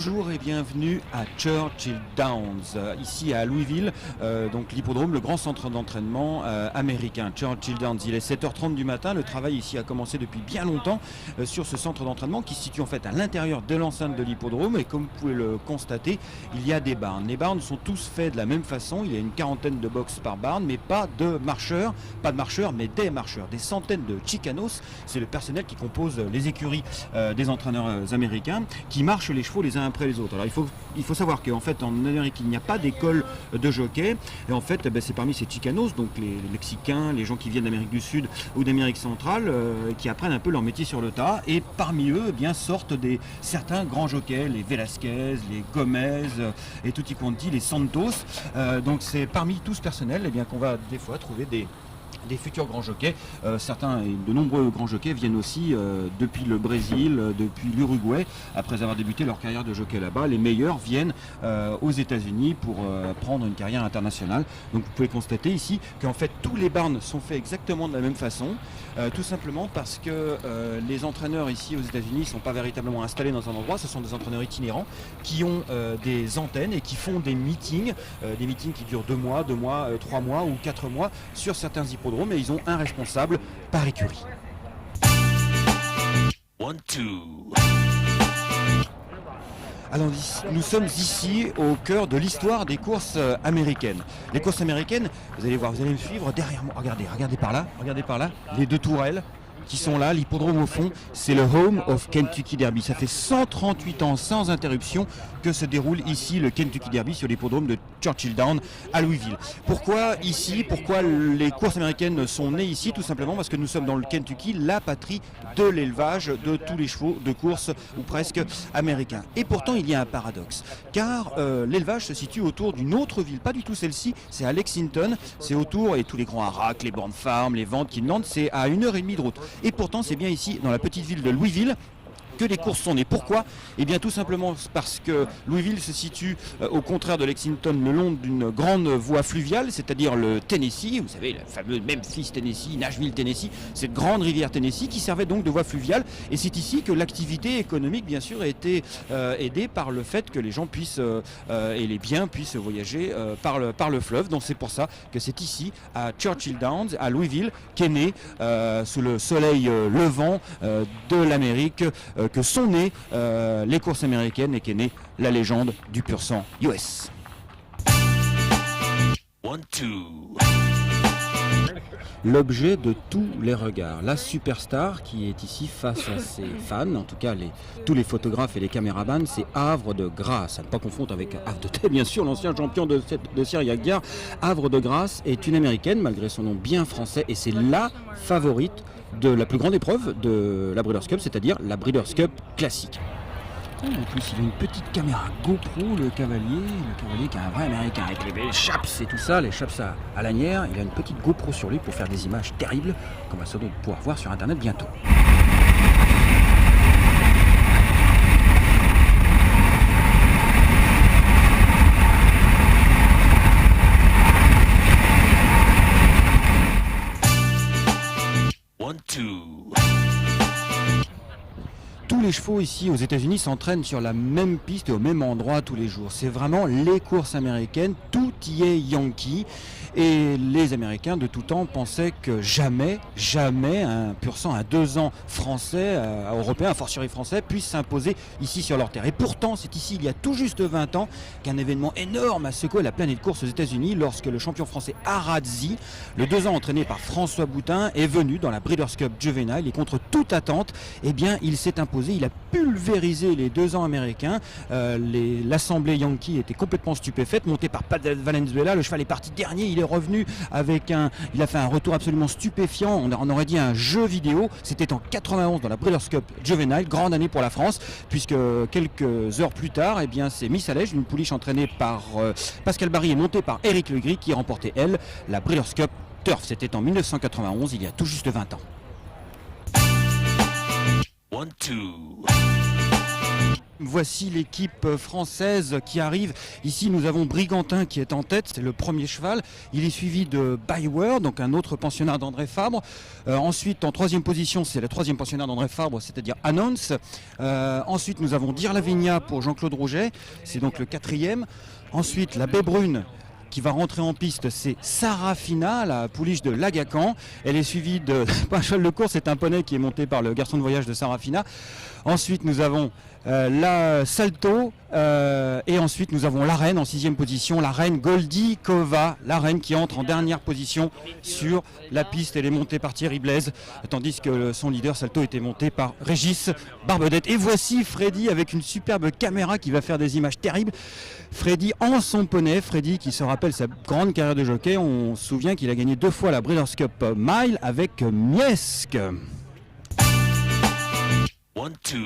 Bonjour et bienvenue à Churchill Downs, ici à Louisville, donc l'hippodrome, le grand centre d'entraînement américain. Churchill Downs, il est 7h30 du matin, le travail ici a commencé depuis bien longtemps sur ce centre d'entraînement qui se situe en fait à l'intérieur de l'enceinte de l'hippodrome et comme vous pouvez le constater, il y a des barnes. Les barnes sont tous faits de la même façon, il y a une quarantaine de box par barne, mais pas de marcheurs, mais des marcheurs, des centaines de chicanos, c'est le personnel qui compose les écuries des entraîneurs américains qui marchent les chevaux les uns après les autres. Alors il faut savoir qu'en fait en Amérique il n'y a pas d'école de jockey et en fait c'est parmi ces chicanos, donc les Mexicains, les gens qui viennent d'Amérique du Sud ou d'Amérique centrale qui apprennent un peu leur métier sur le tas et parmi eux sortent certains grands jockeys, les Velasquez, les Gomez et tutti quanti, les Santos. Donc c'est parmi tout ce personnel qu'on va des fois trouver des futurs grands jockeys. Certains et de nombreux grands jockeys viennent aussi depuis le Brésil, depuis l'Uruguay, après avoir débuté leur carrière de jockey là-bas. Les meilleurs viennent aux États-Unis pour prendre une carrière internationale. Donc vous pouvez constater ici qu'en fait tous les barnes sont faits exactement de la même façon, tout simplement parce que les entraîneurs ici aux États-Unis ne sont pas véritablement installés dans un endroit, ce sont des entraîneurs itinérants qui ont des antennes et qui font des meetings qui durent 2 mois, 3 mois ou 4 mois sur certains hippodromes. Mais ils ont un responsable par écurie. Alors nous sommes ici au cœur de l'histoire des courses américaines. Les courses américaines, vous allez voir, vous allez me suivre derrière moi. Regardez par là, les 2 tourelles qui sont là, l'hippodrome au fond, c'est le Home of Kentucky Derby. Ça fait 138 ans sans interruption que se déroule ici le Kentucky Derby sur l'hippodrome de Churchill Downs à Louisville. Pourquoi ici? Pourquoi les courses américaines sont nées ici? Tout simplement parce que nous sommes dans le Kentucky, la patrie de l'élevage de tous les chevaux de course ou presque américains. Et pourtant il y a un paradoxe, car l'élevage se situe autour d'une autre ville, pas du tout celle-ci, c'est à Lexington, c'est autour, et tous les grands haracs, les bornes farm, les ventes qui demandent, c'est à 1h30 de route. Et pourtant, c'est bien ici, dans la petite ville de Louisville, que les courses sont nées. Pourquoi? Eh bien tout simplement parce que Louisville se situe au contraire de Lexington le long d'une grande voie fluviale, c'est-à-dire le Tennessee, vous savez, le fameux Memphis Tennessee, Nashville Tennessee, cette grande rivière Tennessee qui servait donc de voie fluviale, et c'est ici que l'activité économique bien sûr a été aidée par le fait que les gens puissent et les biens puissent voyager par le fleuve. Donc c'est pour ça que c'est ici à Churchill Downs, à Louisville, qu'est né sous le soleil levant de l'Amérique que sont nées les courses américaines et qu'est née la légende du pur sang US. L'objet de tous les regards, la superstar qui est ici face à ses fans, en tout cas tous les photographes et les caméramans, c'est Havre de Grâce, à ne pas confondre avec Havre de Tête, bien sûr, l'ancien champion de Syria Gare. Havre de Grâce est une américaine malgré son nom bien français et c'est la favorite de la plus grande épreuve de la Breeders' Cup, c'est-à-dire la Breeders' Cup classique. En plus, il a une petite caméra GoPro, le cavalier qui est un vrai américain, avec les chaps et tout ça, les chaps à lanière. Il a une petite GoPro sur lui pour faire des images terribles, qu'on va sans doute pouvoir voir sur Internet bientôt. Tous les chevaux ici aux États-Unis s'entraînent sur la même piste et au même endroit tous les jours. C'est vraiment les courses américaines, tout y est Yankee. Et les Américains de tout temps pensaient que jamais un pur sang à 2 ans français, européen, un fortiori français, puisse s'imposer ici sur leur terre. Et pourtant, c'est ici, il y a tout juste 20 ans, qu'un événement énorme a secoué la planète course aux États-Unis lorsque le champion français Arazzi, le 2 ans entraîné par François Boutin, est venu dans la Breeders' Cup Juvenile et contre toute attente, il s'est imposé, il a pulvérisé les 2 ans américains. L'assemblée Yankee était complètement stupéfaite, montée par Pat Valenzuela. Le cheval est parti dernier, il est revenu il a fait un retour absolument stupéfiant, on aurait dit un jeu vidéo. C'était en 91 dans la Breeders' Cup Juvenile, grande année pour la France, puisque quelques heures plus tard, c'est Miss Allège, une pouliche entraînée par Pascal Barry et montée par Éric Legris qui remportait la Breeders' Cup Turf. C'était en 1991, il y a tout juste 20 ans. Voici l'équipe française qui arrive. Ici, nous avons Brigantin qui est en tête, c'est le premier cheval. Il est suivi de Byword, donc un autre pensionnaire d'André Fabre. Ensuite, en troisième position, c'est le troisième pensionnaire d'André Fabre, c'est-à-dire Announce. Ensuite, nous avons Dire Lavigna pour Jean-Claude Rouget, c'est donc le quatrième. Ensuite, la Baie Brune qui va rentrer en piste, c'est Sarafina, la pouliche de Lagacan. Elle est suivie de pas un cheval de course, c'est un poney qui est monté par le garçon de voyage de Sarafina. Ensuite, nous avons la Salto et ensuite nous avons la reine en sixième position, la reine Goldikova, la reine qui entre en dernière position sur la piste. Elle est montée par Thierry Blaise, tandis que son leader Salto était monté par Régis Barbedette. Et voici Freddy avec une superbe caméra qui va faire des images terribles. Freddy en son poney, Freddy qui se rappelle sa grande carrière de jockey. On se souvient qu'il a gagné 2 fois la Breeders' Cup Mile avec Miesque. 1, 2.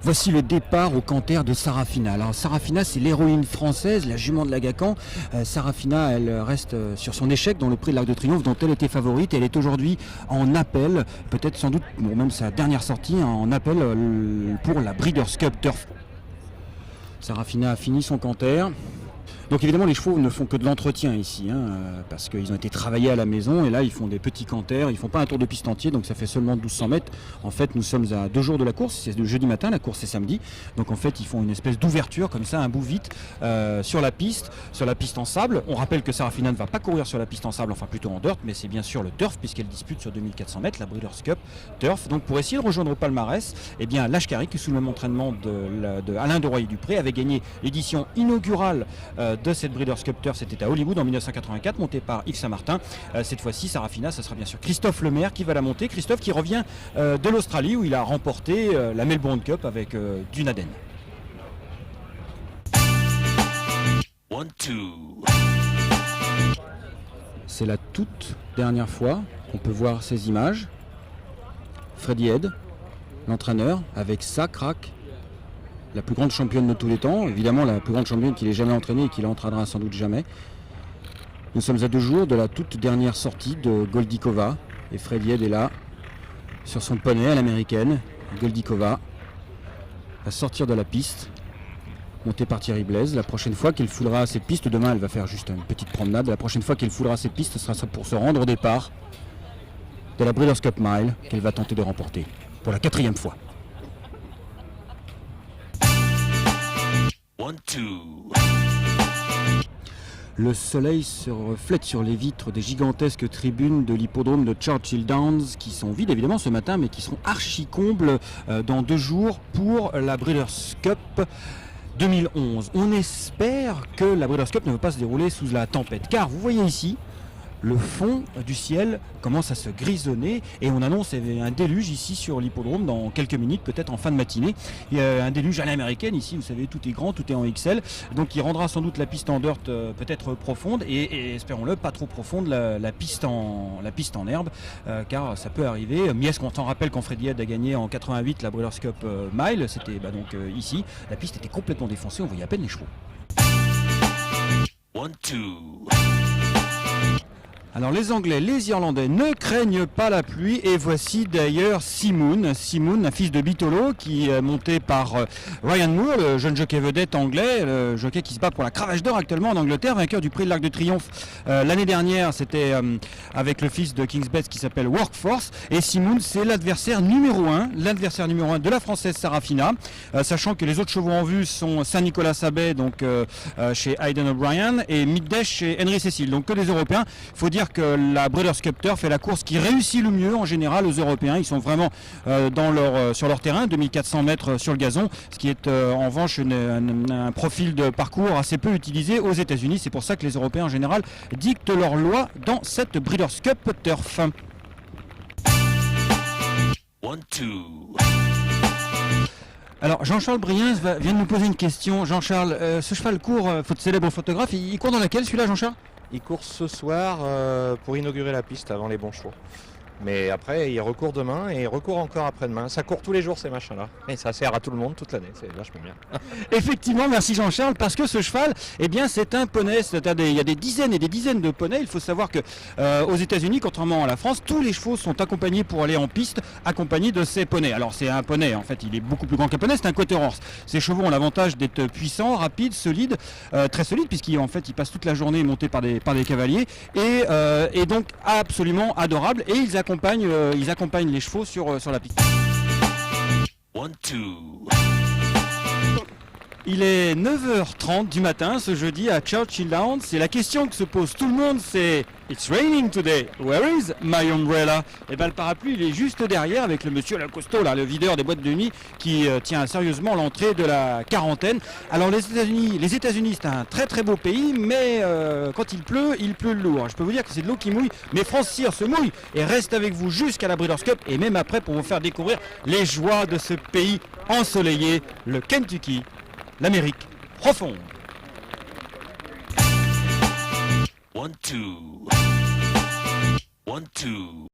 Voici le départ au canter de Sarafina. Alors Sarafina, c'est l'héroïne française, la jument de Lagacan. Sarafina, elle reste sur son échec dans le prix de l'Arc de Triomphe dont elle était favorite. Elle est aujourd'hui en appel, peut-être sans doute, bon, même sa dernière sortie, en appel pour la Breeders' Cup Turf. Sarafina a fini son canter. Donc évidemment les chevaux ne font que de l'entretien ici, parce qu'ils ont été travaillés à la maison et là ils font des petits canters, ils ne font pas un tour de piste entier, donc ça fait seulement 1200 mètres. En fait nous sommes à 2 jours de la course, c'est le jeudi matin, la course est samedi, donc en fait ils font une espèce d'ouverture comme ça, un bout vite sur la piste en sable. On rappelle que Sarafina ne va pas courir sur la piste en sable, enfin plutôt en dirt, mais c'est bien sûr le turf puisqu'elle dispute sur 2400 mètres la Breeders' Cup Turf. Donc pour essayer de rejoindre au palmarès, eh bien Lashkari qui sous le même entraînement de Alain de Royer-Dupré avait gagné l'édition inaugurale de cette Breeders' Cup Turf, c'était à Hollywood en 1984, monté par Yves Saint-Martin. Cette fois-ci, Sarafina, ça sera bien sûr Christophe Lemaire qui va la monter. Christophe qui revient de l'Australie où il a remporté la Melbourne Cup avec Dunaden. 1, 2. C'est la toute dernière fois qu'on peut voir ces images. Freddy Head, l'entraîneur, avec sa craque, la plus grande championne de tous les temps, évidemment la plus grande championne qu'il ait jamais entraînée et qu'il entraînera sans doute jamais. Nous sommes à 2 jours de la toute dernière sortie de Goldikova et Freddy Head est là sur son poney à l'américaine. Goldikova va sortir de la piste, montée par Thierry Blaise. La prochaine fois qu'elle foulera cette piste, demain elle va faire juste une petite promenade, la prochaine fois qu'elle foulera cette piste, ce sera pour se rendre au départ de la Breeders' Cup Mile qu'elle va tenter de remporter pour la 4e fois. 1, 2. Le soleil se reflète sur les vitres des gigantesques tribunes de l'hippodrome de Churchill Downs qui sont vides évidemment ce matin mais qui seront archi combles dans 2 jours pour la Breeders' Cup 2011. On espère que la Breeders' Cup ne va pas se dérouler sous la tempête car vous voyez ici le fond du ciel commence à se grisonner et on annonce un déluge ici sur l'hippodrome dans quelques minutes, peut-être en fin de matinée. Il y a un déluge à l'américaine ici, vous savez, tout est grand, tout est en XL, donc il rendra sans doute la piste en dirt peut-être profonde et espérons-le pas trop profonde la piste en herbe car ça peut arriver. Miesque, on s'en rappelle quand Freddy Head a gagné en 88 la Breeders' Cup Mile, c'était donc ici, la piste était complètement défoncée, on voyait à peine les chevaux. 1, 2. Alors les Anglais, les Irlandais ne craignent pas la pluie et voici d'ailleurs Simoun, un fils de Bitolo qui est monté par Ryan Moore, le jeune jockey vedette anglais, le jockey qui se bat pour la cravache d'or actuellement en Angleterre, vainqueur du prix de l'Arc de Triomphe l'année dernière, c'était avec le fils de Kings Bets qui s'appelle Workforce et Simoun c'est l'adversaire numéro 1 de la française Sarafina, sachant que les autres chevaux en vue sont Saint-Nicolas-Sabet donc chez Aidan O'Brien et Middash chez Henry Cecil, donc que des Européens. Il faut dire que la Breeders' Cup Turf est la course qui réussit le mieux en général aux Européens. Ils sont vraiment sur leur terrain, 2400 mètres sur le gazon, ce qui est en revanche un profil de parcours assez peu utilisé aux États-Unis. C'est pour ça que les Européens en général dictent leurs lois dans cette Breeders' Cup Turf. 1, 2. Alors Jean-Charles Briens vient de nous poser une question. Jean-Charles, ce cheval court, célèbre photographe, il court dans laquelle celui-là Jean-Charles ? Il court ce soir pour inaugurer la piste avant les bons chevaux. Mais après, il recourt demain et il recourt encore après-demain. Ça court tous les jours ces machins-là. Et ça sert à tout le monde toute l'année. C'est vachement bien. Effectivement, merci Jean-Charles, parce que ce cheval, eh bien, c'est un poney. Il y a des dizaines et des dizaines de poneys. Il faut savoir que aux États-Unis, contrairement à la France, tous les chevaux sont accompagnés pour aller en piste, accompagnés de ces poneys. Alors c'est un poney, en fait, il est beaucoup plus grand qu'un poney. C'est un quarter horse. Ces chevaux ont l'avantage d'être puissants, rapides, solides, très solides, puisqu'en fait, ils passent toute la journée montés par des cavaliers, et donc absolument adorables. Et ils accompagnent les chevaux sur la piste. 1, 2. Il est 9h30 du matin ce jeudi à Churchill Downs, et la question que se pose tout le monde, c'est It's raining today, where is my umbrella? Et bien le parapluie il est juste derrière, avec le monsieur là, costaud là, le videur des boîtes de nuit, qui tient sérieusement l'entrée de la quarantaine. Alors les États-Unis c'est un très très beau pays, mais quand il pleut lourd. Je peux vous dire que c'est de l'eau qui mouille, mais France Cyr se mouille et reste avec vous jusqu'à la Breeders' Cup, et même après pour vous faire découvrir les joies de ce pays ensoleillé, le Kentucky, l'Amérique profonde. 1, 2. 1, 2.